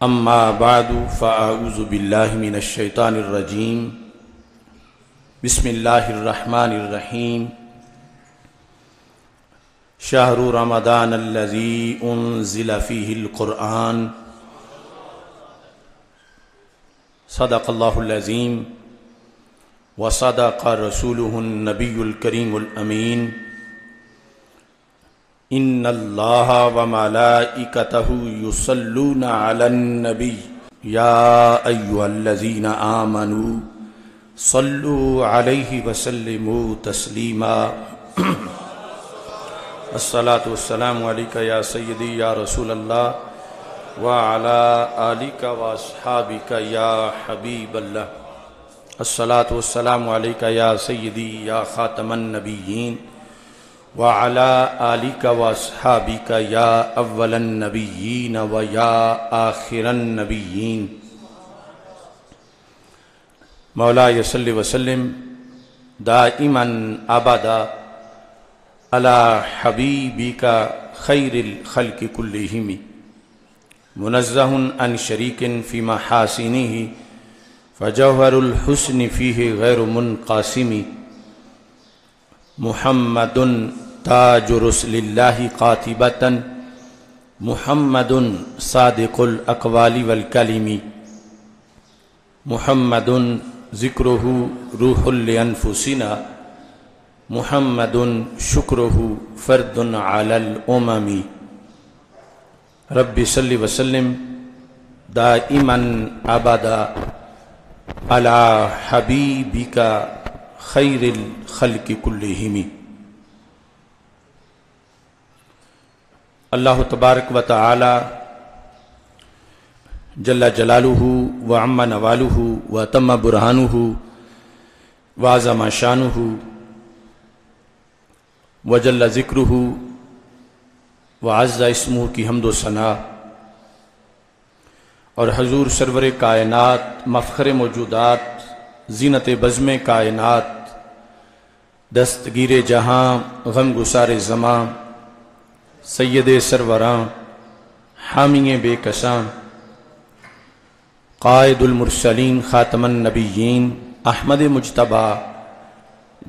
اما بعد فاعوذ باللہ من الشیطان الرجیم بسم اللہ الرحمن الرحیم شہر رمضان الذی انزل فیہ القرآن صدق اللہ العظیم وصدق رسولہ النبی الکریم الامین ان اللہ وملائکتہ یصلون علی النبی یا ایھا الذین آمنوا صلوا علیہ وسلموا تسلیما الصلاۃ والسلام علیک یا سیدی یا رسول اللہ وعلی آلک واصحابک یا حبیب اللہ الصلاۃ والسلام علیک یا سیدی یا خاتم النبیین وعلى آلك واصحابك يا أول النبيين ويا آخر النبيين مولاي صل وسلم دائما أبدا على حبيبك خير الخلق كلهم منزه عن شريك في محاسنه فجوهر الحسن فيه غير منقسم محمد تاج رسل اللہ قاطبۃ محمد صادق الاقوال والکلم محمد ذکرہ روح لانفسنا محمد شکرہ فرد علی الامم رب صل وسلم دائما ابدا علی حبیبک خیر الخلق کلہم اللہ تبارک و تعالی جل جلالہ وعم نوالہ وتم برہانہ وعظم شانہ وجل ذکرہ وعز اسمہ کی حمد و ثنا اور حضور سرور کائنات مفخر موجودات زینت بزم کائنات دستگیر جہاں غم گسار زماں سید سروراں حامی بے کساں قائد المرسلین خاتم النبیین احمد مجتبی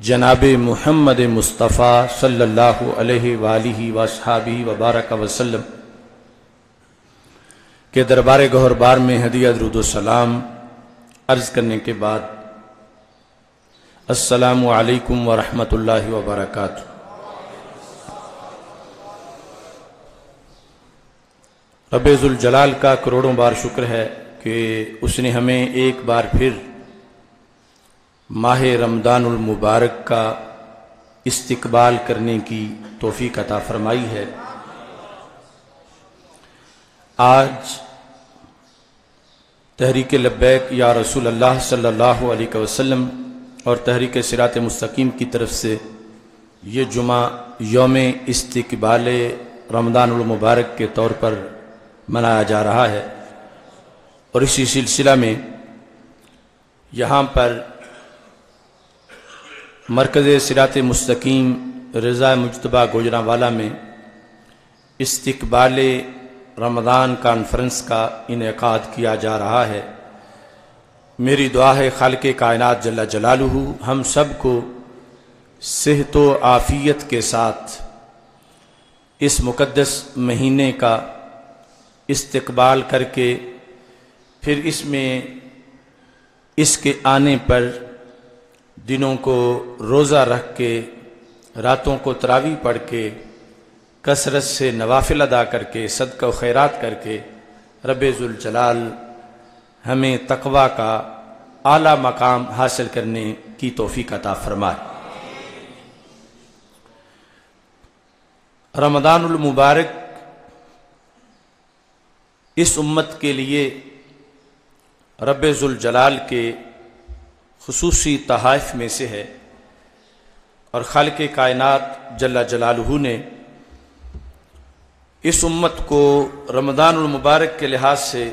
جناب محمد مصطفیٰ صلی اللہ علیہ وآلہ واصحابہ وبارک وسلم کے دربار گہر بار میں ہدیہ درود و سلام عرض کرنے کے بعد السلام علیکم ورحمۃ اللہ وبرکاتہ۔ رب ذوالجلال کا کروڑوں بار شکر ہے کہ اس نے ہمیں ایک بار پھر ماہ رمضان المبارک کا استقبال کرنے کی توفیق عطا فرمائی ہے۔ آج تحریک لبیک یا رسول اللہ صلی اللہ علیہ وسلم اور تحریک صراط مستقیم کی طرف سے یہ جمعہ یوم استقبال رمضان المبارک کے طور پر منایا جا رہا ہے، اور اسی سلسلہ میں یہاں پر مرکز صراط مستقیم رضا مجتبی گوجرانوالہ میں استقبال رمضان کانفرنس کا انعقاد کیا جا رہا ہے۔ میری دعا ہے خالق کائنات جل جلالہ ہم سب کو صحت و عافیت کے ساتھ اس مقدس مہینے کا استقبال کر کے پھر اس میں اس کے آنے پر دنوں کو روزہ رکھ کے راتوں کو تراویح پڑھ کے کثرت سے نوافل ادا کر کے صدقہ و خیرات کر کے رب ذوالجلال ہمیں تقوی کا اعلیٰ مقام حاصل کرنے کی توفیق عطا فرمائے۔ رمضان المبارک اس امت کے لیے رب ذوالجلال کے خصوصی تحائف میں سے ہے، اور خالق کائنات جل جلالہ نے اس امت کو رمضان المبارک کے لحاظ سے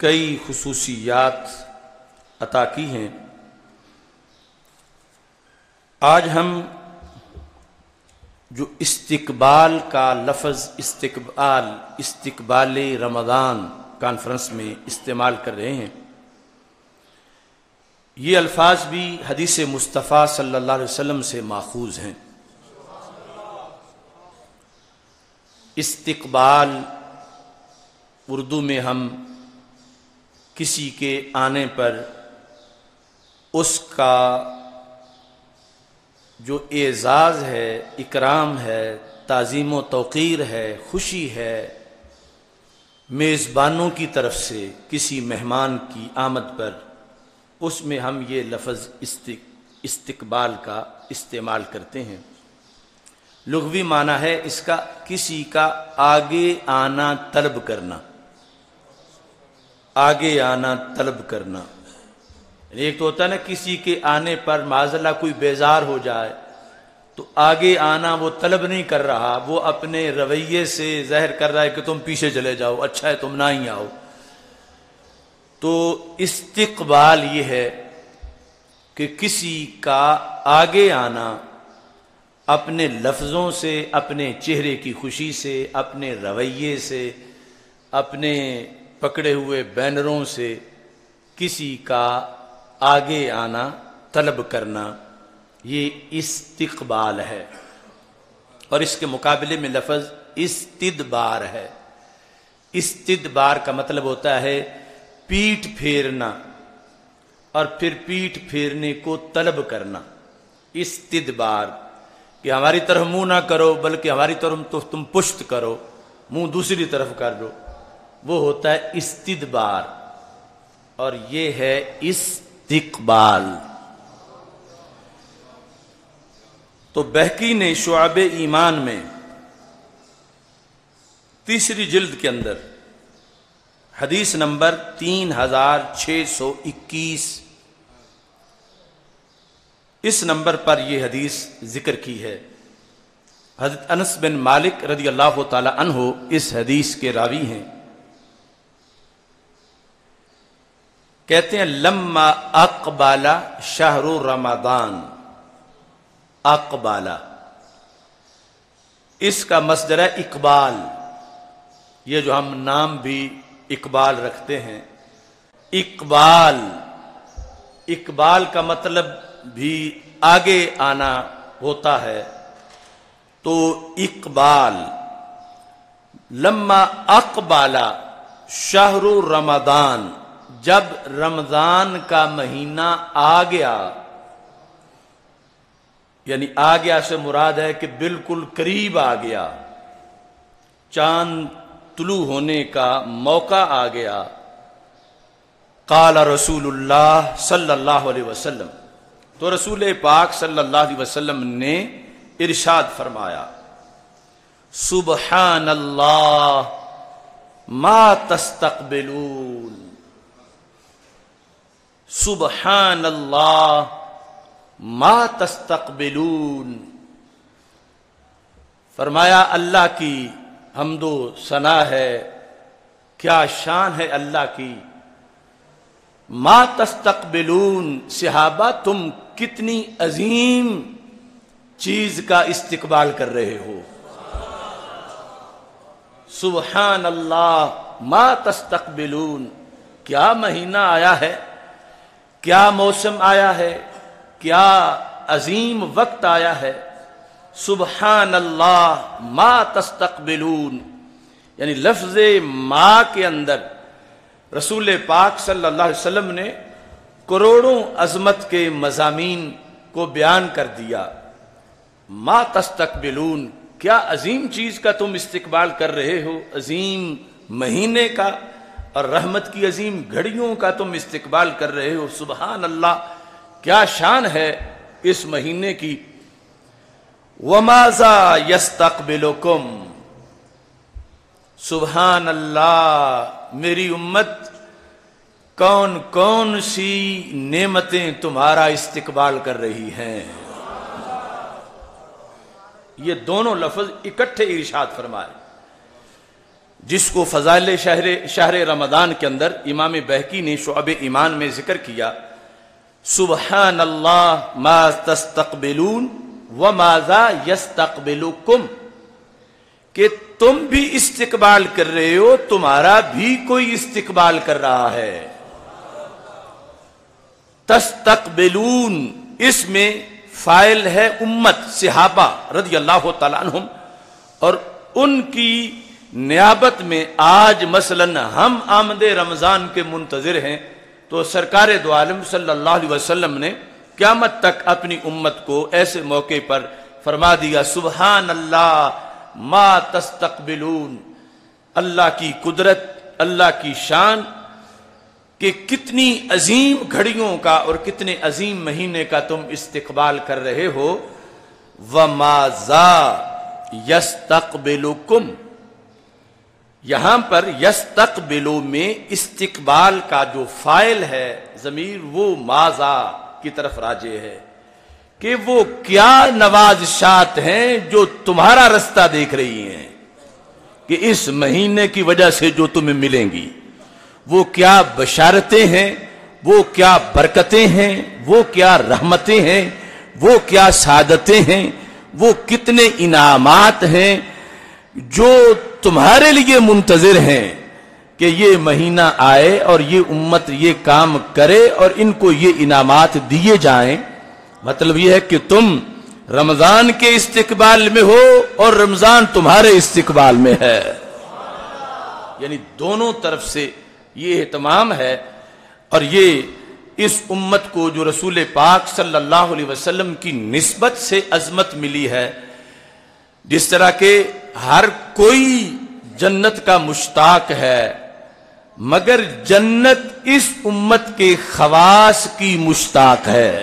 کئی خصوصیات عطا کی ہیں۔ آج ہم جو استقبال کا لفظ استقبال رمضان کانفرنس میں استعمال کر رہے ہیں، یہ الفاظ بھی حدیث مصطفیٰ صلی اللہ علیہ وسلم سے ماخوذ ہیں۔ استقبال اردو میں ہم کسی کے آنے پر اس کا جو اعزاز ہے، اکرام ہے، تعظیم و توقیر ہے، خوشی ہے، میزبانوں کی طرف سے کسی مہمان کی آمد پر، اس میں ہم یہ لفظ استقبال کا استعمال کرتے ہیں۔ لغوی معنی ہے اس کا کسی کا آگے آنا طلب کرنا، آگے آنا طلب کرنا۔ ایک تو ہوتا ہے نا کسی کے آنے پر معاذاللہ کوئی بیزار ہو جائے تو آگے آنا وہ طلب نہیں کر رہا، وہ اپنے رویے سے ظاہر کر رہا ہے کہ تم پیچھے چلے جاؤ، اچھا ہے تم نہ ہی آؤ۔ تو استقبال یہ ہے کہ کسی کا آگے آنا اپنے لفظوں سے، اپنے چہرے کی خوشی سے، اپنے رویے سے، اپنے پکڑے ہوئے بینروں سے کسی کا آگے آنا طلب کرنا، یہ استقبال ہے۔ اور اس کے مقابلے میں لفظ استدبار ہے۔ استدبار کا مطلب ہوتا ہے پیٹھ پھیرنا، اور پھر پیٹھ پھیرنے کو طلب کرنا۔ استدبار کہ ہماری طرف منہ نہ کرو بلکہ ہماری طرف تو تم پشت کرو، منہ دوسری طرف کر دو، وہ ہوتا ہے استدبار، اور یہ ہے استقبال۔ تو بہقی نے شعب ایمان میں 3 جلد کے اندر حدیث نمبر 3621 اس نمبر پر یہ حدیث ذکر کی ہے۔ حضرت انس بن مالک رضی اللہ تعالی عنہ اس حدیث کے راوی ہیں۔ کہتے ہیں لما اقبال شہر رمضان، اقبال اس کا مصدر ہے اقبال، یہ جو ہم نام بھی اقبال رکھتے ہیں، اقبال، اقبال کا مطلب بھی آگے آنا ہوتا ہے۔ تو اقبال لما اقبال شہر رمضان، جب رمضان کا مہینہ آ گیا، یعنی آ گیا سے مراد ہے کہ بالکل قریب آ گیا، چاند طلوع ہونے کا موقع آ گیا۔ قال رسول اللہ صلی اللہ علیہ وسلم، تو رسول پاک صلی اللہ علیہ وسلم نے ارشاد فرمایا سبحان اللہ ما تستقبلون، سبحان اللہ ما تستقبلون، فرمایا اللہ کی حمد و ثنا ہے، کیا شان ہے اللہ کی۔ ما تستقبلون، صحابہ تم کتنی عظیم چیز کا استقبال کر رہے ہو۔ سبحان اللہ ما تستقبلون، کیا مہینہ آیا ہے، کیا موسم آیا ہے، کیا عظیم وقت آیا ہے۔ سبحان اللہ ما تستقبلون، یعنی لفظ ما کے اندر رسول پاک صلی اللہ علیہ وسلم نے کروڑوں عظمت کے مضامین کو بیان کر دیا۔ ما تستقبلون، کیا عظیم چیز کا تم استقبال کر رہے ہو، عظیم مہینے کا اور رحمت کی عظیم گھڑیوں کا تم استقبال کر رہے ہو۔ سبحان اللہ، کیا شان ہے اس مہینے کی۔ وَمَاذَا يَسْتَقْبِلُكُمْ، سبحان اللہ، میری امت کون کون سی نعمتیں تمہارا استقبال کر رہی ہیں۔ یہ دونوں لفظ اکٹھے ارشاد فرمائے، جس کو فضائل شہر رمضان کے اندر امام بہقی نے شعب ایمان میں ذکر کیا۔ سبحان اللہ ما تستقبلون وماذا یستقبلکم، کہ تم بھی استقبال کر رہے ہو، تمہارا بھی کوئی استقبال کر رہا ہے۔ تستقبلون، اس میں فاعل ہے امت صحابہ رضی اللہ تعالی عنہم، اور ان کی نیابت میں آج مثلا ہم آمد رمضان کے منتظر ہیں، تو سرکار دو عالم صلی اللہ علیہ وسلم نے قیامت تک اپنی امت کو ایسے موقع پر فرما دیا سبحان اللہ ما تستقبلون، اللہ کی قدرت، اللہ کی شان کہ کتنی عظیم گھڑیوں کا اور کتنے عظیم مہینے کا تم استقبال کر رہے ہو۔ وَمَا ذَا يَسْتَقْبِلُكُمْ، یہاں پر یستقبلو میں استقبال کا جو فاعل ہے ضمیر وہ ماذا کی طرف راجع ہے کہ وہ کیا نوازشات ہیں جو تمہارا رستہ دیکھ رہی ہیں کہ اس مہینے کی وجہ سے جو تمہیں ملیں گی، وہ کیا بشارتیں ہیں، وہ کیا برکتیں ہیں، وہ کیا رحمتیں ہیں، وہ کیا سعادتیں ہیں، وہ کتنے انعامات ہیں جو تمہارے لیے منتظر ہیں کہ یہ مہینہ آئے اور یہ امت یہ کام کرے اور ان کو یہ انعامات دیے جائیں۔ مطلب یہ ہے کہ تم رمضان کے استقبال میں ہو اور رمضان تمہارے استقبال میں ہے، یعنی دونوں طرف سے یہ اہتمام ہے۔ اور یہ اس امت کو جو رسول پاک صلی اللہ علیہ وسلم کی نسبت سے عظمت ملی ہے، جس طرح کہ ہر کوئی جنت کا مشتاق ہے، مگر جنت اس امت کے خواص کی مشتاق ہے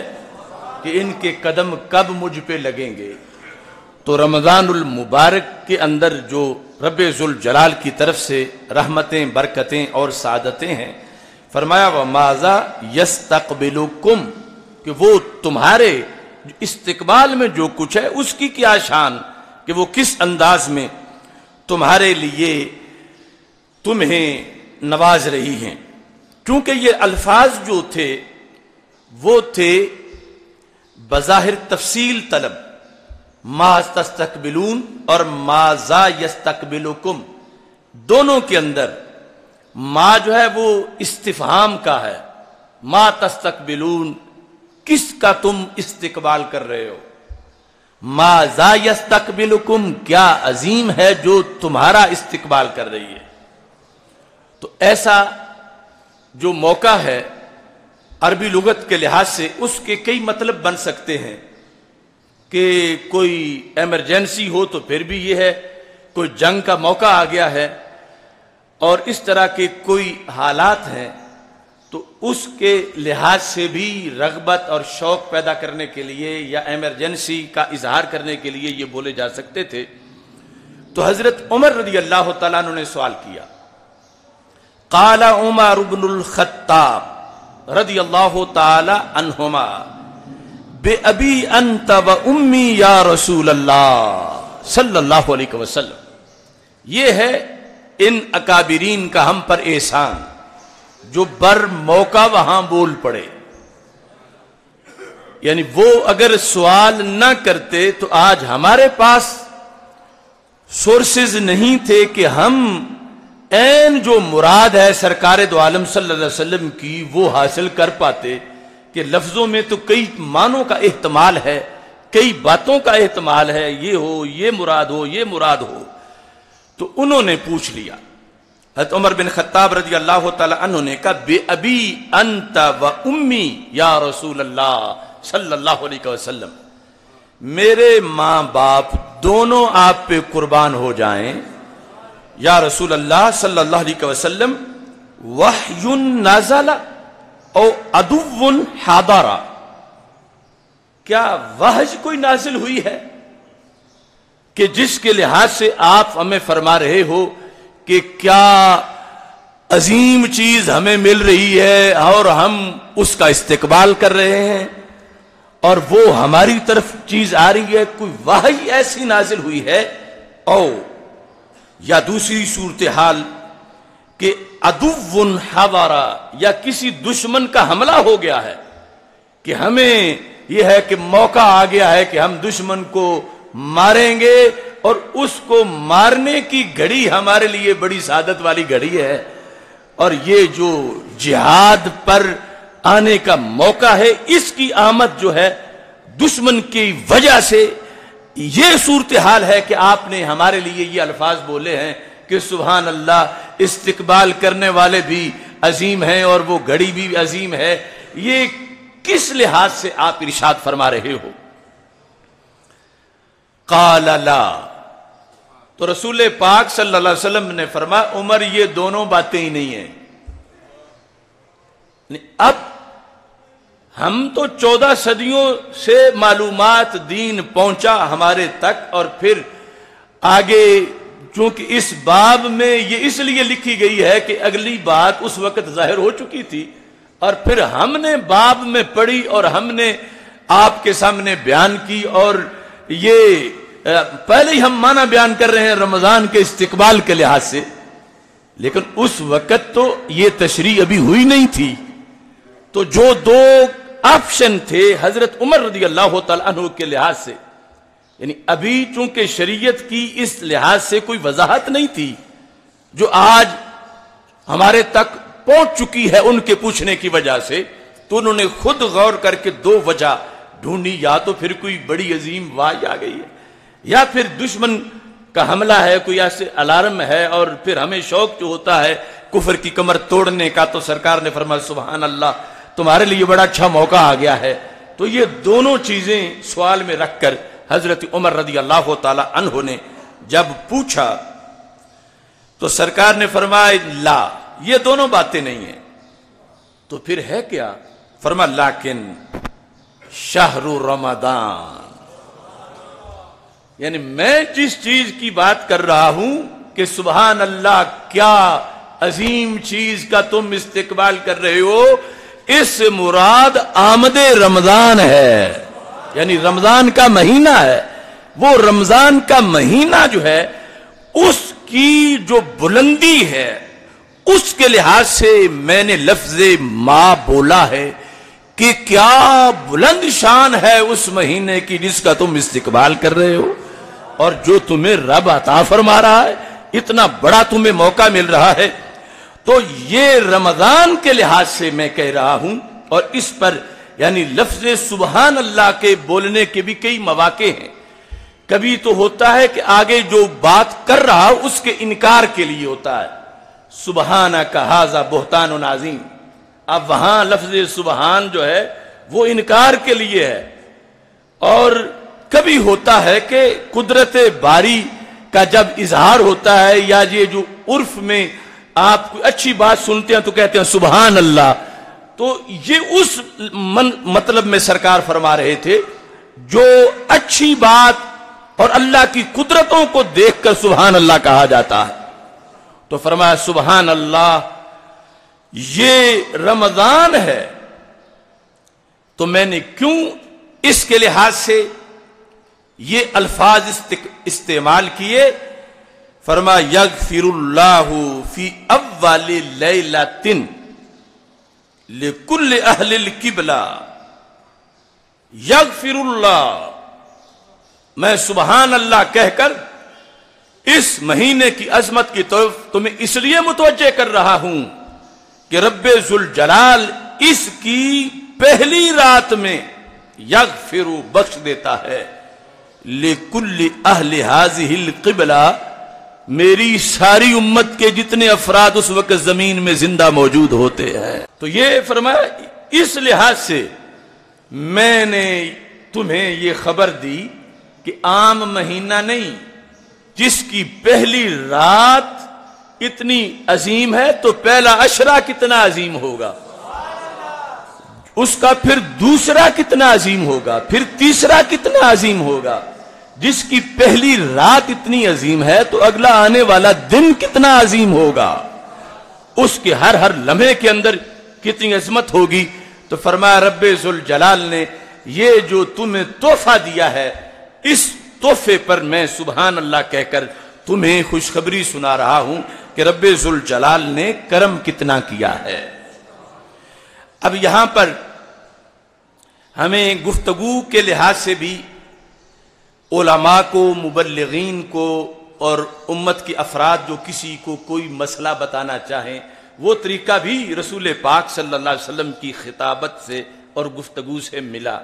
کہ ان کے قدم کب مجھ پہ لگیں گے۔ تو رمضان المبارک کے اندر جو رب ذوالجلال کی طرف سے رحمتیں، برکتیں اور سعادتیں ہیں، فرمایا وَمَاذَا يَسْتَقْبِلُكُمْ، کہ وہ تمہارے استقبال میں جو کچھ ہے اس کی کیا شان، کہ وہ کس انداز میں تمہارے لیے تمہیں نواز رہی ہیں۔ کیونکہ یہ الفاظ جو تھے وہ تھے بظاہر تفصیل طلب، ما تستقبلون اور ماذا یستقبلکم، دونوں کے اندر ما جو ہے وہ استفہام کا ہے، ما تستقبلون کس کا تم استقبال کر رہے ہو، ماذا یستقبلکم کیا عظیم ہے جو تمہارا استقبال کر رہی ہے۔ تو ایسا جو موقع ہے عربی لغت کے لحاظ سے اس کے کئی مطلب بن سکتے ہیں، کہ کوئی ایمرجنسی ہو تو پھر بھی یہ ہے، کوئی جنگ کا موقع آ گیا ہے اور اس طرح کے کوئی حالات ہیں، تو اس کے لحاظ سے بھی رغبت اور شوق پیدا کرنے کے لیے یا ایمرجنسی کا اظہار کرنے کے لیے یہ بولے جا سکتے تھے۔ تو حضرت عمر رضی اللہ تعالیٰ عنہ نے سوال کیا، قال عمر بن الخطاب رضی اللہ تعالی عنہما بِأَبِي أَنْتَ وَأُمِّي یا رسول اللہ صلی اللہ علیہ وسلم۔ یہ ہے ان اکابرین کا ہم پر احسان جو بر موقع وہاں بول پڑے، یعنی وہ اگر سوال نہ کرتے تو آج ہمارے پاس سورسز نہیں تھے کہ ہم عین جو مراد ہے سرکار دو عالم صلی اللہ علیہ وسلم کی وہ حاصل کر پاتے، کہ لفظوں میں تو کئی معنوں کا احتمال ہے، کئی باتوں کا احتمال ہے، یہ ہو، یہ مراد ہو، یہ مراد ہو۔ تو انہوں نے پوچھ لیا، حضرت عمر بن خطاب رضی اللہ تعالی عنہ نے کہا بِأَبِي أَنْتَ وَأُمِّي یا رسول اللہ صلی اللہ علیہ وسلم، میرے ماں باپ دونوں آپ پہ قربان ہو جائیں یا رسول اللہ صلی اللہ علیہ وسلم، وحی نازل او عدو حاضر، کیا وحی کوئی نازل ہوئی ہے کہ جس کے لحاظ سے آپ ہمیں فرما رہے ہو کہ کیا عظیم چیز ہمیں مل رہی ہے اور ہم اس کا استقبال کر رہے ہیں اور وہ ہماری طرف چیز آ رہی ہے، کوئی وحی ایسی نازل ہوئی ہے، او یا دوسری صورتحال کہ عدو حضر، یا کسی دشمن کا حملہ ہو گیا ہے کہ ہمیں یہ ہے کہ موقع آ گیا ہے کہ ہم دشمن کو ماریں گے اور اس کو مارنے کی گھڑی ہمارے لیے بڑی سعادت والی گھڑی ہے، اور یہ جو جہاد پر آنے کا موقع ہے، اس کی آمد جو ہے دشمن کی وجہ سے یہ صورتحال ہے کہ آپ نے ہمارے لیے یہ الفاظ بولے ہیں کہ سبحان اللہ، استقبال کرنے والے بھی عظیم ہیں اور وہ گھڑی بھی عظیم ہے۔ یہ کس لحاظ سے آپ ارشاد فرما رہے ہو؟ قال لا، تو رسول پاک صلی اللہ علیہ وسلم نے فرمایا عمر یہ دونوں باتیں ہی نہیں ہیں۔ اب ہم تو 14 صدیوں سے معلومات دین پہنچا ہمارے تک، اور پھر آگے چونکہ اس باب میں یہ اس لیے لکھی گئی ہے کہ اگلی بات اس وقت ظاہر ہو چکی تھی، اور پھر ہم نے باب میں پڑھی اور ہم نے آپ کے سامنے بیان کی، اور یہ پہلے ہی ہم معنی بیان کر رہے ہیں رمضان کے استقبال کے لحاظ سے، لیکن اس وقت تو یہ تشریح ابھی ہوئی نہیں تھی۔ تو جو دو آپشن تھے حضرت عمر رضی اللہ تعالی عنہ کے لحاظ سے، یعنی ابھی چونکہ شریعت کی اس لحاظ سے کوئی وضاحت نہیں تھی جو آج ہمارے تک پہنچ چکی ہے ان کے پوچھنے کی وجہ سے، تو انہوں نے خود غور کر کے دو وجہ ڈھونڈی، یا تو پھر کوئی بڑی عظیم واقعہ آ گئی ہے، یا پھر دشمن کا حملہ ہے، کوئی ایسے الارم ہے، اور پھر ہمیں شوق جو ہوتا ہے کفر کی کمر توڑنے کا، تو سرکار نے فرمایا سبحان اللہ تمہارے لیے بڑا اچھا موقع آ گیا ہے۔ تو یہ دونوں چیزیں سوال میں رکھ کر حضرت عمر رضی اللہ تعالی عنہ نے جب پوچھا تو سرکار نے فرمایا لا، یہ دونوں باتیں نہیں ہیں۔ تو پھر ہے کیا؟ فرمایا لیکن شہر رمضان، یعنی میں جس چیز کی بات کر رہا ہوں کہ سبحان اللہ کیا عظیم چیز کا تم استقبال کر رہے ہو، اس مراد آمد رمضان ہے، یعنی رمضان کا مہینہ ہے۔ وہ رمضان کا مہینہ جو ہے اس کی جو بلندی ہے اس کے لحاظ سے میں نے لفظ ما بولا ہے کہ کیا بلند شان ہے اس مہینے کی جس کا تم استقبال کر رہے ہو، اور جو تمہیں رب عطا فرما رہا ہے، اتنا بڑا تمہیں موقع مل رہا ہے۔ تو یہ رمضان کے لحاظ سے میں کہہ رہا ہوں، اور اس پر یعنی لفظ سبحان اللہ کے بولنے کے بھی کئی مواقع ہیں۔ کبھی تو ہوتا ہے کہ آگے جو بات کر رہا اس کے انکار کے لیے ہوتا ہے، سبحانک ھذا بہتان عظیم۔ اب وہاں لفظ سبحان جو ہے وہ انکار کے لیے ہے، اور کبھی ہوتا ہے کہ قدرت باری کا جب اظہار ہوتا ہے، یا یہ جو عرف میں آپ کوئی اچھی بات سنتے ہیں تو کہتے ہیں سبحان اللہ، تو یہ اس مطلب میں سرکار فرما رہے تھے جو اچھی بات اور اللہ کی قدرتوں کو دیکھ کر سبحان اللہ کہا جاتا ہے۔ تو فرمایا سبحان اللہ یہ رمضان ہے، تو میں نے کیوں اس کے لحاظ سے یہ الفاظ استعمال کیے؟ فرمایا یغفر اللہ فی اول لیلۃ لکل اہل القبلہ، یغفر اللہ، میں سبحان اللہ کہہ کر اس مہینے کی عظمت کی طرف تمہیں اس لیے متوجہ کر رہا ہوں کہ رب ذوالجلال اس کی پہلی رات میں یغفر بخش دیتا ہے لکل اہل ھذہ القبلہ، میری ساری امت کے جتنے افراد اس وقت زمین میں زندہ موجود ہوتے ہیں۔ تو یہ فرمایا اس لحاظ سے میں نے تمہیں یہ خبر دی کہ عام مہینہ نہیں، جس کی پہلی رات اتنی عظیم ہے تو پہلا عشرہ کتنا عظیم ہوگا، اس کا پھر دوسرا کتنا عظیم ہوگا، پھر تیسرا کتنا عظیم ہوگا۔ جس کی پہلی رات اتنی عظیم ہے تو اگلا آنے والا دن کتنا عظیم ہوگا، اس کے ہر لمحے کے اندر کتنی عظمت ہوگی۔ تو فرمایا رب ذوالجلال نے یہ جو تمہیں تحفہ دیا ہے، اس تحفے پر میں سبحان اللہ کہہ کر تمہیں خوشخبری سنا رہا ہوں کہ رب ذوالجلال نے کرم کتنا کیا ہے۔ اب یہاں پر ہمیں گفتگو کے لحاظ سے بھی علماء کو، مبلغین کو اور امت کے افراد جو کسی کو کوئی مسئلہ بتانا چاہیں، وہ طریقہ بھی رسول پاک صلی اللہ علیہ وسلم کی خطابت سے اور گفتگو سے ملا۔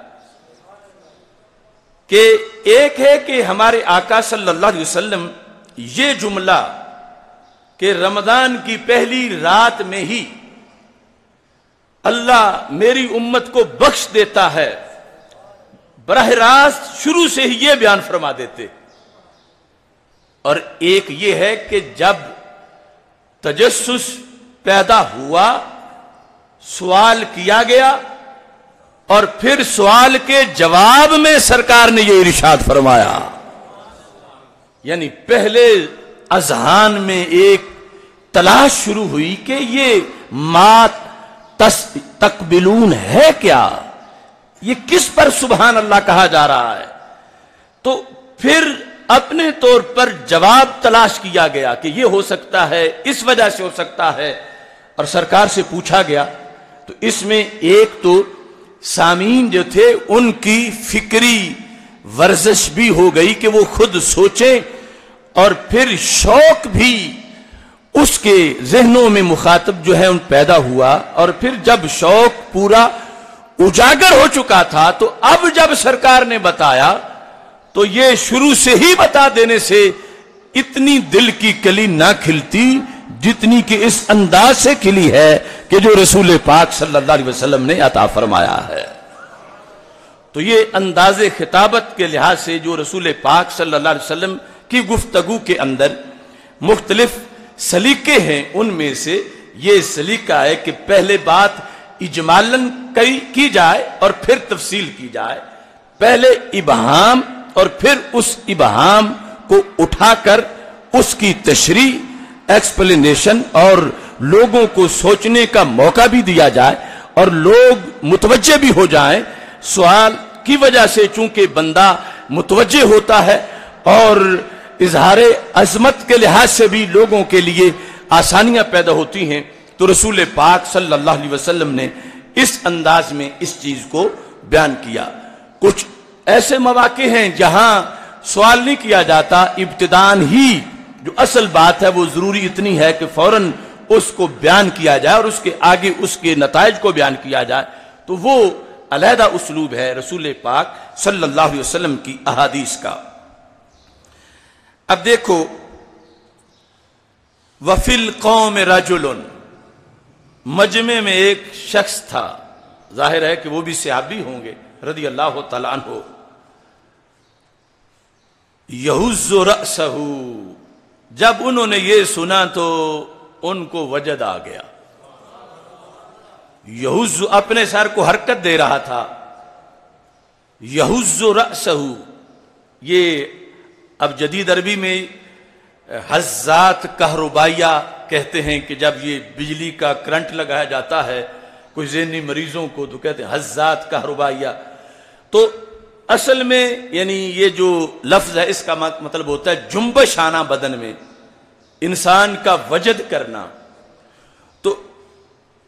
کہ ایک ہے کہ ہمارے آقا صلی اللہ علیہ وسلم یہ جملہ کہ رمضان کی پہلی رات میں ہی اللہ میری امت کو بخش دیتا ہے، براہ راست شروع سے ہی یہ بیان فرما دیتے۔ اور ایک یہ ہے کہ جب تجسس پیدا ہوا، سوال کیا گیا، اور پھر سوال کے جواب میں سرکار نے یہ ارشاد فرمایا، یعنی پہلے اذہان میں ایک تلاش شروع ہوئی کہ یہ ما تقبلون ہے کیا، یہ کس پر سبحان اللہ کہا جا رہا ہے۔ تو پھر اپنے طور پر جواب تلاش کیا گیا کہ یہ ہو سکتا ہے، اس وجہ سے ہو سکتا ہے، اور سرکار سے پوچھا گیا۔ تو اس میں ایک تو سامعین جو تھے ان کی فکری ورزش بھی ہو گئی کہ وہ خود سوچیں، اور پھر شوق بھی اس کے ذہنوں میں مخاطب جو ہے ان پیدا ہوا، اور پھر جب شوق پورا اجاگر ہو چکا تھا تو اب جب سرکار نے بتایا تو یہ شروع سے ہی بتا دینے سے اتنی دل کی کلی نہ کھلتی جتنی کہ اس انداز سے کھلی ہے کہ جو رسول پاک صلی اللہ علیہ وسلم نے عطا فرمایا ہے۔ تو یہ انداز خطابت کے لحاظ سے جو رسول پاک صلی اللہ علیہ وسلم کی گفتگو کے اندر مختلف سلیقے ہیں، ان میں سے یہ سلیقہ ہے کہ پہلے بات اجمالاً کی جائے اور پھر تفصیل کی جائے، پہلے ابہام اور پھر اس ابہام کو اٹھا کر اس کی تشریح، ایکسپلینیشن اور لوگوں کو سوچنے کا موقع بھی دیا جائے اور لوگ متوجہ بھی ہو جائیں۔ سوال کی وجہ سے چونکہ بندہ متوجہ ہوتا ہے اور اظہار عظمت کے لحاظ سے بھی لوگوں کے لیے آسانیاں پیدا ہوتی ہیں، تو رسول پاک صلی اللہ علیہ وسلم نے اس انداز میں اس چیز کو بیان کیا۔ کچھ ایسے مواقع ہیں جہاں سوال نہیں کیا جاتا، ابتداءً ہی جو اصل بات ہے وہ ضروری اتنی ہے کہ فوراً اس کو بیان کیا جائے اور اس کے آگے اس کے نتائج کو بیان کیا جائے، تو وہ علیحدہ اسلوب ہے رسول پاک صلی اللہ علیہ وسلم کی احادیث کا۔ اب دیکھو، وَفِي الْقَوْمِ رَجُلٌ، مجمع میں ایک شخص تھا، ظاہر ہے کہ وہ بھی صحابی ہوں گے رضی اللہ تعالیٰ عنہ، یہز رأسہ، جب انہوں نے یہ سنا تو ان کو وجد آ گیا۔ یہز اپنے سر کو حرکت دے رہا تھا، یہز رأسہ، یہ اب جدید عربی میں حزات کہربائیہ کہتے ہیں کہ جب یہ بجلی کا کرنٹ لگایا جاتا ہے کوئی ذہنی مریضوں کو تو کہتے ہیں حزات کہربائیہ۔ تو اصل میں یعنی یہ جو لفظ ہے اس کا مطلب ہوتا ہے جنبش آنا بدن میں، انسان کا وجد کرنا۔ تو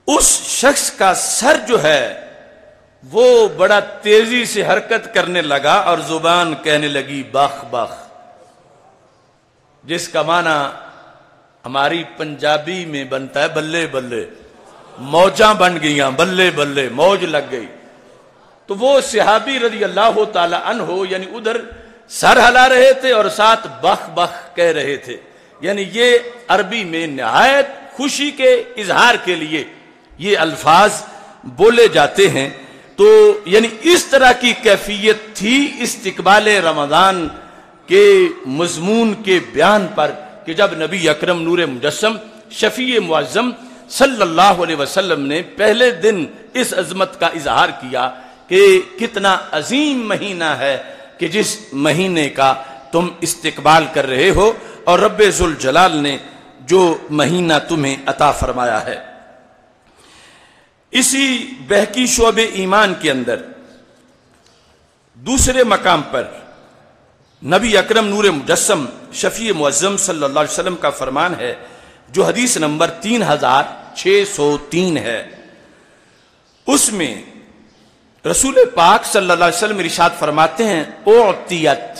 اس شخص کا سر جو ہے وہ بڑا تیزی سے حرکت کرنے لگا اور زبان کہنے لگی بخ بخ، جس کا معنی ہماری پنجابی میں بنتا ہے بلے بلے، موجاں بن گئیاں، بلے بلے، موج لگ گئی۔ تو وہ صحابی رضی اللہ تعالی عنہ یعنی ادھر سر ہلا رہے تھے اور ساتھ بخ بخ کہہ رہے تھے، یعنی یہ عربی میں نہایت خوشی کے اظہار کے لیے یہ الفاظ بولے جاتے ہیں۔ تو یعنی اس طرح کی کیفیت تھی استقبال رمضان کے مضمون کے بیان پر کہ جب نبی اکرم نور مجسم شفیع معظم صلی اللہ علیہ وسلم نے پہلے دن اس عظمت کا اظہار کیا کہ کتنا عظیم مہینہ ہے کہ جس مہینے کا تم استقبال کر رہے ہو اور رب ذوالجلال نے جو مہینہ تمہیں عطا فرمایا ہے۔ اسی بہکی شعب ایمان کے اندر دوسرے مقام پر نبی اکرم نور مجسم شفیع معظم صلی اللہ علیہ وسلم کا فرمان ہے جو حدیث نمبر 3603 ہے، اس میں رسول پاک صلی اللہ علیہ وسلم ارشاد فرماتے ہیں اعطیت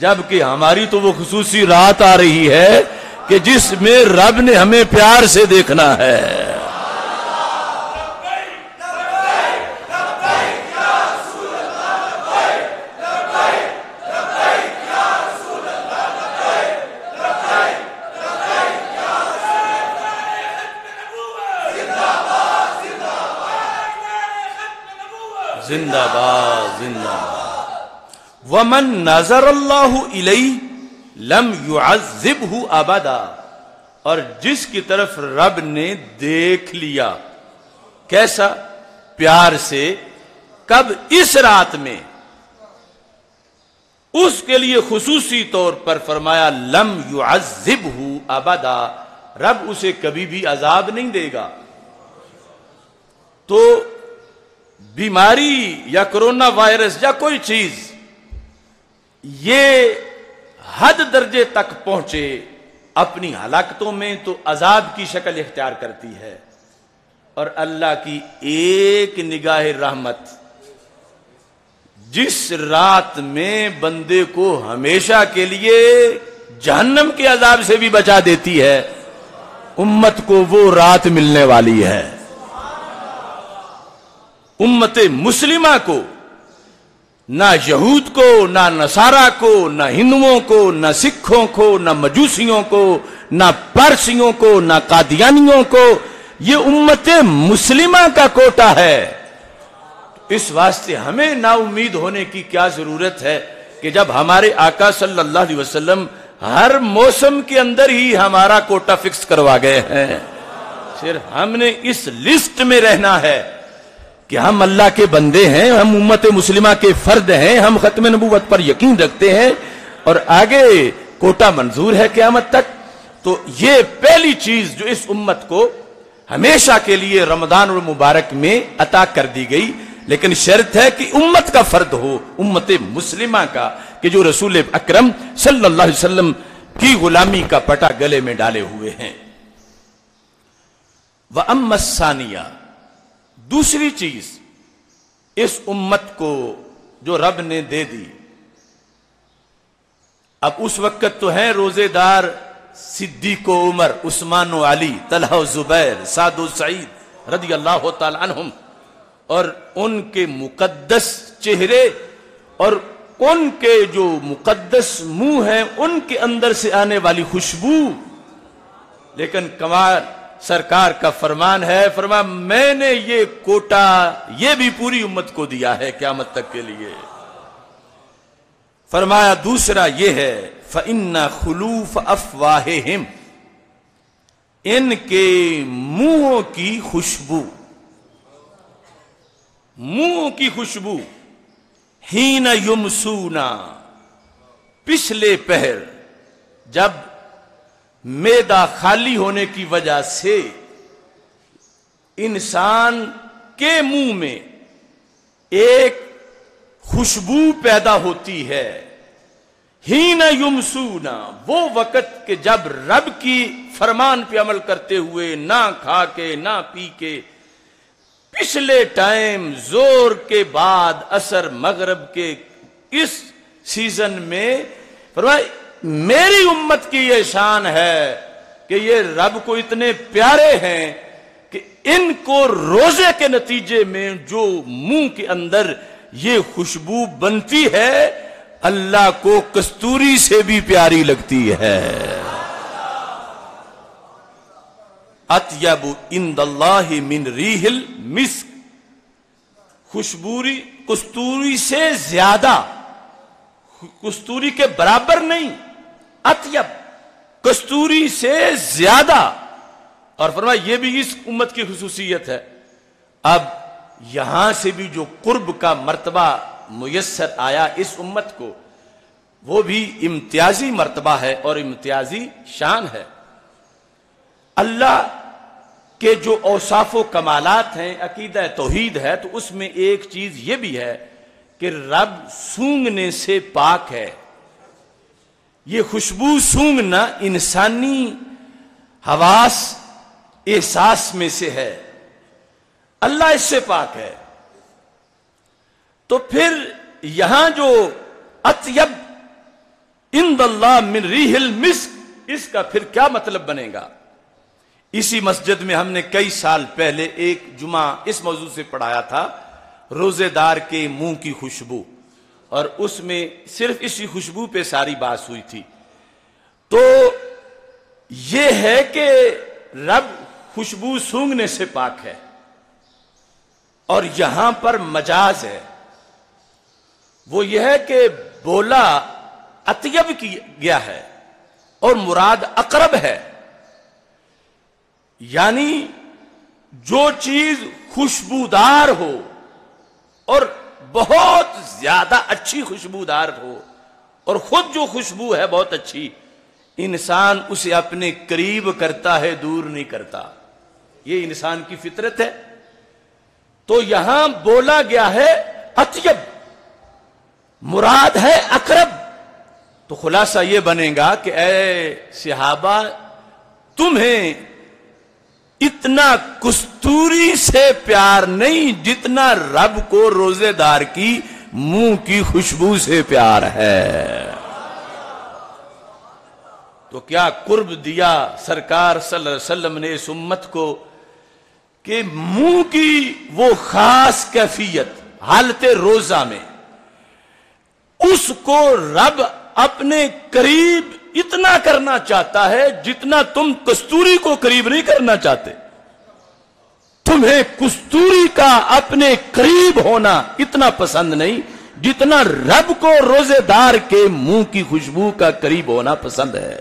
جبکہ ہماری تو وہ خصوصی رات آ رہی ہے کہ جس میں رب نے ہمیں پیار سے دیکھنا ہے۔ زندہ باد زندہ باد۔ ومن نظر اللہ الیہ لم يعذبہ ابدا، اور جس کی طرف رب نے دیکھ لیا، کیسا؟ پیار سے۔ کب؟ اس رات میں۔ اس کے لیے خصوصی طور پر فرمایا لم يعذبہ ابدا، رب اسے کبھی بھی عذاب نہیں دے گا۔ تو بیماری یا کرونا وائرس یا کوئی چیز یہ حد درجے تک پہنچے اپنی ہلاکتوں میں تو عذاب کی شکل اختیار کرتی ہے، اور اللہ کی ایک نگاہ رحمت جس رات میں بندے کو ہمیشہ کے لیے جہنم کے عذاب سے بھی بچا دیتی ہے، امت کو وہ رات ملنے والی ہے۔ امت مسلمہ کو، نہ یہود کو، نہ نصارہ کو، نہ ہندوؤں کو، نہ سکھوں کو، نہ مجوسیوں کو، نہ پارسیوں کو، نہ قادیانیوں کو، یہ امت مسلمہ کا کوٹا ہے۔ اس واسطے ہمیں نا امید ہونے کی کیا ضرورت ہے کہ جب ہمارے آقا صلی اللہ علیہ وسلم ہر موسم کے اندر ہی ہمارا کوٹا فکس کروا گئے ہیں، صرف ہم نے اس لسٹ میں رہنا ہے کہ ہم اللہ کے بندے ہیں، ہم امت مسلمہ کے فرد ہیں، ہم ختم نبوت پر یقین رکھتے ہیں، اور آگے کوٹا منظور ہے قیامت تک۔ تو یہ پہلی چیز جو اس امت کو ہمیشہ کے لیے رمضان المبارک میں عطا کر دی گئی، لیکن شرط ہے کہ امت کا فرد ہو، امت مسلمہ کا، کہ جو رسول اکرم صلی اللہ علیہ وسلم کی غلامی کا پٹا گلے میں ڈالے ہوئے ہیں۔ وَأَمَّا الثَّانِيَةُ، دوسری چیز اس امت کو جو رب نے دے دی، اب اس وقت تو ہیں روزے دار صدیق و عمر، عثمان و علی، طلحہ و زبیر، سعد و سعید رضی اللہ تعالی عنہم، اور ان کے مقدس چہرے اور ان کے جو مقدس منہ ہیں ان کے اندر سے آنے والی خوشبو، لیکن کمال سرکار کا فرمان ہے، فرمایا میں نے یہ کوٹا یہ بھی پوری امت کو دیا ہے قیامت تک کے لیے۔ فرمایا دوسرا یہ ہے فَإِنَّ خُلُوفَ أَفْوَاهِهِمْ، ان کے منہوں کی خوشبو، منہ کی خوشبو، حین یمسونا، پچھلے پہر جب معدہ خالی ہونے کی وجہ سے انسان کے منہ میں ایک خوشبو پیدا ہوتی ہے، حین یمسونا، وہ وقت کہ جب رب کی فرمان پہ عمل کرتے ہوئے نہ کھا کے نہ پی کے پچھلے ٹائم زور کے بعد عصر مغرب کے اس سیزن میں فرمایا میری امت کی یہ شان ہے کہ یہ رب کو اتنے پیارے ہیں کہ ان کو روزے کے نتیجے میں جو منہ کے اندر یہ خوشبو بنتی ہے اللہ کو کستوری سے بھی پیاری لگتی ہے۔ اطیب عند اللہ من ریح المسک، خوشبوری کستوری سے زیادہ، کستوری کے برابر نہیں، اطیب کستوری سے زیادہ، اور فرمایا یہ بھی اس امت کی خصوصیت ہے۔ اب یہاں سے بھی جو قرب کا مرتبہ میسر آیا اس امت کو وہ بھی امتیازی مرتبہ ہے اور امتیازی شان ہے۔ اللہ کے جو اوصاف و کمالات ہیں، عقیدہ توحید ہے، تو اس میں ایک چیز یہ بھی ہے کہ رب سونگنے سے پاک ہے۔ یہ خوشبو سونگنا انسانی حواس احساس میں سے ہے، اللہ اس سے پاک ہے۔ تو پھر یہاں جو اطیب عند اللہ من ریح المسک، اس کا پھر کیا مطلب بنے گا؟ اسی مسجد میں ہم نے کئی سال پہلے ایک جمعہ اس موضوع سے پڑھایا تھا، روزے دار کے منہ کی خوشبو، اور اس میں صرف اسی خوشبو پہ ساری بات ہوئی تھی۔ تو یہ ہے کہ رب خوشبو سونگھنے سے پاک ہے، اور یہاں پر مجاز ہے، وہ یہ ہے کہ بولا اطیب کی گیا ہے اور مراد اقرب ہے، یعنی جو چیز خوشبودار ہو اور بہت زیادہ اچھی خوشبودار ہو، اور خود جو خوشبو ہے بہت اچھی، انسان اسے اپنے قریب کرتا ہے، دور نہیں کرتا، یہ انسان کی فطرت ہے۔ تو یہاں بولا گیا ہے اطیب، مراد ہے اقرب۔ تو خلاصہ یہ بنے گا کہ اے صحابہ، تمہیں اتنا کستوری سے پیار نہیں جتنا رب کو روزے دار کی منہ کی خوشبو سے پیار ہے۔ تو کیا قرب دیا سرکار صلی اللہ علیہ وسلم نے اس امت کو کہ منہ کی وہ خاص کیفیت حالت روزہ میں اس کو رب اپنے قریب اتنا کرنا چاہتا ہے جتنا تم کستوری کو قریب نہیں کرنا چاہتے۔ تمہیں کستوری کا اپنے قریب ہونا اتنا پسند نہیں جتنا رب کو روزے دار کے منہ کی خوشبو کا قریب ہونا پسند ہے۔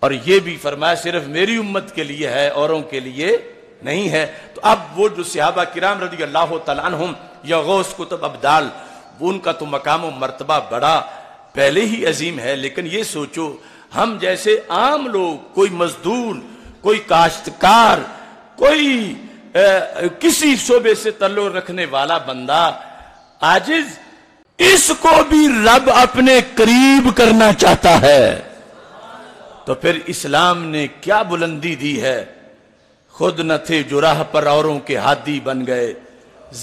اور یہ بھی فرمایا صرف میری امت کے لیے ہے، اوروں کے لیے نہیں ہے۔ تو اب وہ جو صحابہ کرام رضی اللہ تعالیٰ عنہم یا غوث کتب ابدال، وہ ان کا تو مقام و مرتبہ بڑا پہلے ہی عظیم ہے، لیکن یہ سوچو ہم جیسے عام لوگ، کوئی مزدور، کوئی کاشتکار، کوئی کسی شعبے سے تعلق رکھنے والا بندہ عاجز، اس کو بھی رب اپنے قریب کرنا چاہتا ہے۔ تو پھر اسلام نے کیا بلندی دی ہے، خود نہ تھے جو راہ پر اوروں کے ہادی بن گئے،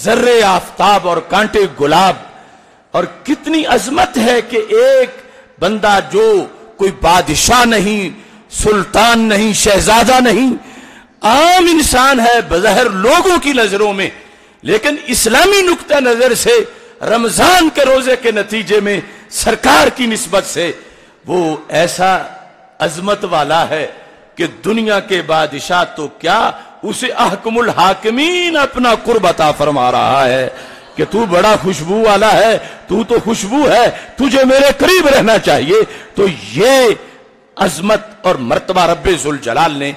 ذرے آفتاب اور کانٹے گلاب۔ اور کتنی عظمت ہے کہ ایک بندہ جو کوئی بادشاہ نہیں، سلطان نہیں، شہزادہ نہیں، عام انسان ہے بظاہر لوگوں کی نظروں میں، لیکن اسلامی نقطہ نظر سے رمضان کے روزے کے نتیجے میں سرکار کی نسبت سے وہ ایسا عظمت والا ہے کہ دنیا کے بادشاہ تو کیا، اسے احکم الحاکمین اپنا قرب عطا فرما رہا ہے کہ تو بڑا خوشبو والا ہے، تو خوشبو ہے، تجھے میرے قریب رہنا چاہیے۔ تو یہ عظمت اور مرتبہ رب ذوالجلال نے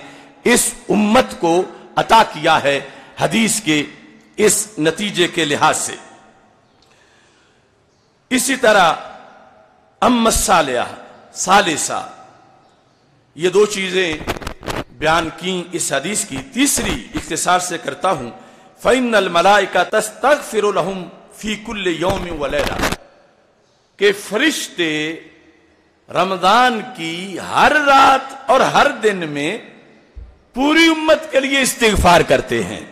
اس امت کو عطا کیا ہے حدیث کے اس نتیجے کے لحاظ سے۔ اسی طرح اما ثالثہ، یہ دو چیزیں بیان کی اس حدیث کی۔ تیسری اختصار سے کرتا ہوں، فَإِنَّ الْمَلَائِكَةَ تَسْتَغْفِرُ لَهُمْ فِي كُلِّ يَوْمٍ وَلَيْلَةٍ، کہ فرشتے رمضان کی ہر رات اور ہر دن میں پوری امت کے لیے استغفار کرتے ہیں۔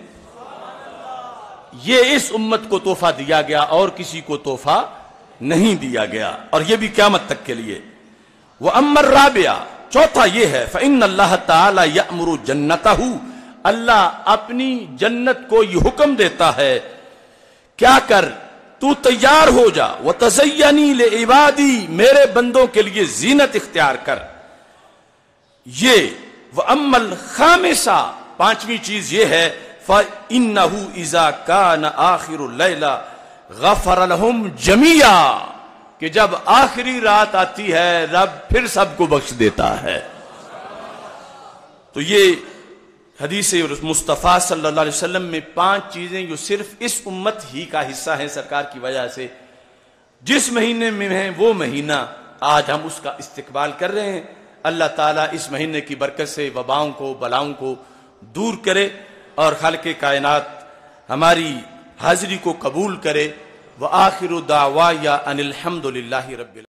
یہ اس امت کو تحفہ دیا گیا اور کسی کو تحفہ نہیں دیا گیا، اور یہ بھی قیامت تک کے لیے۔ وَأَمَّا الرَّابِعَةُ، چوتھا یہ ہے، فَإِنَّ اللَّهَ تَعَالَى يَأْمُرُ جَنَّتَهُ، اللہ اپنی جنت کو یہ حکم دیتا ہے، کیا کر، تو تیار ہو جا، وَتَزَيَّنِي لِعِبَادِي، میرے بندوں کے لیے زینت اختیار کر۔ یہ وَأَمَّا الْخَامِسَةُ، پانچویں چیز یہ ہے، فَإِنَّهُ إِذَا كَانَ آخِرُ اللَّيْلَ غَفَرَ لَهُمْ جَمِيعًا، کہ جب آخری رات آتی ہے رب پھر سب کو بخش دیتا ہے۔ تو یہ حدیث مصطفیٰ صلی اللہ علیہ وسلم میں پانچ چیزیں جو صرف اس امت ہی کا حصہ ہیں سرکار کی وجہ سے، جس مہینے میں ہیں وہ مہینہ آج ہم اس کا استقبال کر رہے ہیں۔ اللہ تعالیٰ اس مہینے کی برکت سے وباؤں کو، بلاؤں کو دور کرے، اور خالق کائنات ہماری حاضری کو قبول کرے۔ وآخر دعوایا ان الحمد للہ رب العالمین۔